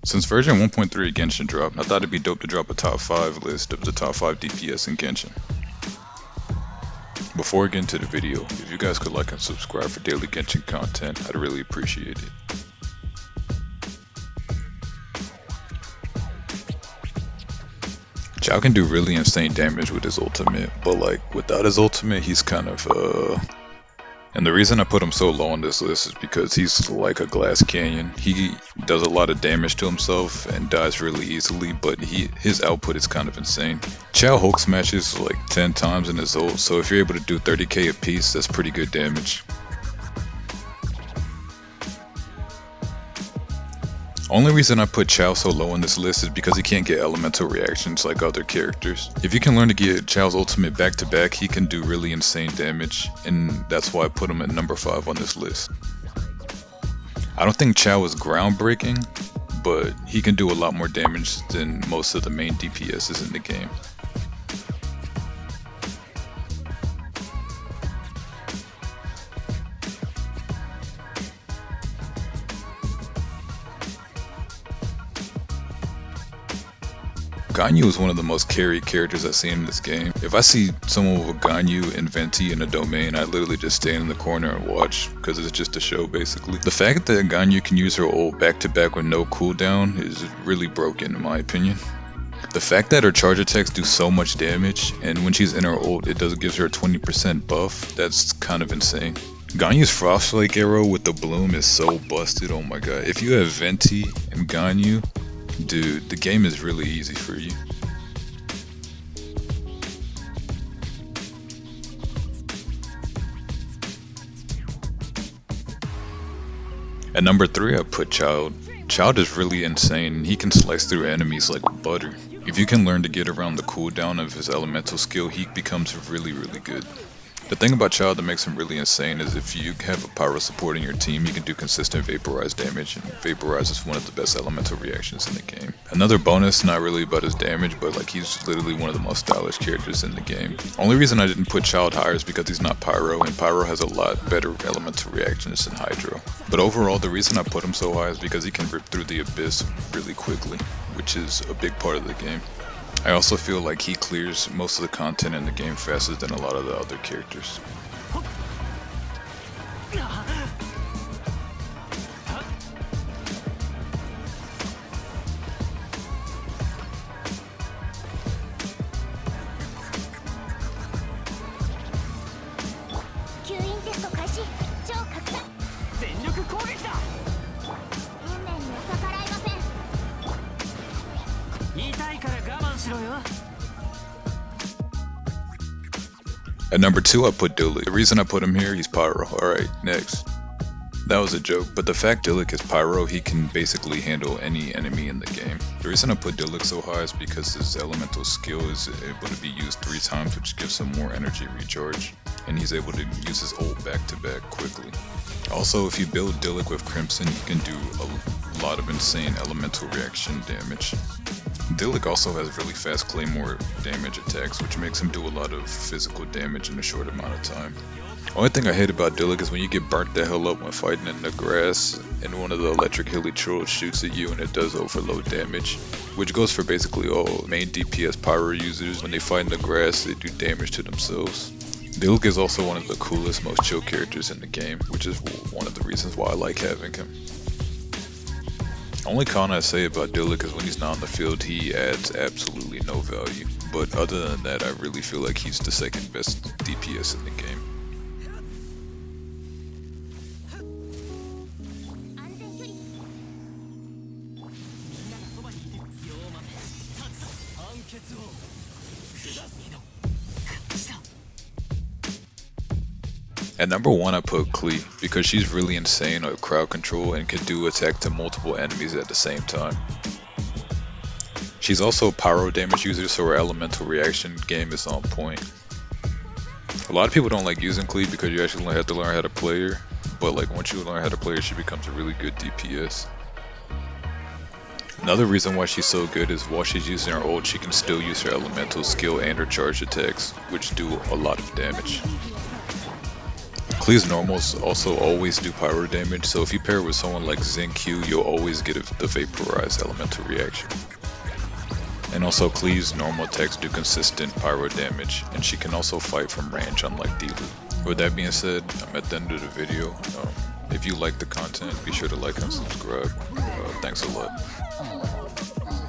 Since version 1.3 of Genshin dropped, I thought it'd be dope to drop a top 5 list of the top 5 DPS in Genshin. Before I get into the video, if you guys could like and subscribe for daily Genshin content, I'd really appreciate it. Chow can do really insane damage with his ultimate, but like without his ultimate he's kind of and the reason I put him so low on this list is because he's like a glass canyon. He does a lot of damage to himself and dies really easily, but his output is kind of insane. Chow Hulk smashes like 10 times in his ult, so if you're able to do 30k a piece, that's pretty good damage. Only reason I put Chow so low on this list is because he can't get elemental reactions like other characters. If you can learn to get Chow's ultimate back to back, he can do really insane damage, and that's why I put him at number 5 on this list. I don't think Chow is groundbreaking, but he can do a lot more damage than most of the main DPSs in the game. Ganyu is one of the most carried characters I've seen in this game. If I see someone with a Ganyu and Venti in a domain, I literally just stand in the corner and watch, because it's just a show basically. The fact that Ganyu can use her ult back to back with no cooldown is really broken in my opinion. The fact that her charge attacks do so much damage, and when she's in her ult it gives her a 20% buff, that's kind of insane. Ganyu's Frostflake arrow with the bloom is so busted, oh my god. If you have Venti and Ganyu, dude, the game is really easy for you. At number 3 I put Childe. Childe is really insane. He can slice through enemies like butter. If you can learn to get around the cooldown of his elemental skill, he becomes really good. The thing about Childe that makes him really insane is if you have a pyro supporting your team, he can do consistent vaporize damage, and vaporize is one of the best elemental reactions in the game. Another bonus, not really about his damage, but like he's literally one of the most stylish characters in the game. Only reason I didn't put Childe higher is because he's not pyro, and pyro has a lot better elemental reactions than hydro. But overall, the reason I put him so high is because he can rip through the abyss really quickly, which is a big part of the game. I also feel like he clears most of the content in the game faster than a lot of the other characters. At number 2 I put Diluc. The reason I put him here, he's pyro. Alright, next. That was a joke, but the fact Diluc is pyro, he can basically handle any enemy in the game. The reason I put Diluc so high is because his elemental skill is able to be used 3 times, which gives him more energy recharge, and he's able to use his ult back to back quickly. Also, if you build Diluc with Crimson, you can do a lot of insane elemental reaction damage. Diluc also has really fast claymore damage attacks, which makes him do a lot of physical damage in a short amount of time. Only thing I hate about Diluc is when you get burnt the hell up when fighting in the grass, and one of the electric hilly trolls shoots at you and it does overload damage, which goes for basically all main DPS pyro users. When they fight in the grass, they do damage to themselves. Diluc is also one of the coolest, most chill characters in the game, which is one of the reasons why I like having him. Only con I say about Diluc is when he's not on the field, he adds absolutely no value. But other than that, I really feel like he's the second best DPS in the game. At number 1 I put Klee, because she's really insane at crowd control and can do attack to multiple enemies at the same time. She's also a pyro damage user, so her elemental reaction game is on point. A lot of people don't like using Klee because you actually have to learn how to play her, but like once you learn how to play her, she becomes a really good DPS. Another reason why she's so good is while she's using her ult, she can still use her elemental skill and her charge attacks, which do a lot of damage. Klee's normals also always do pyro damage, so if you pair it with someone like XINGQIU, you'll always get the vaporized elemental reaction. And also Klee's normal attacks do consistent pyro damage, and she can also fight from range unlike Dilu. With that being said, I'm at the end of the video. If you like the content, be sure to like and subscribe. Thanks a lot.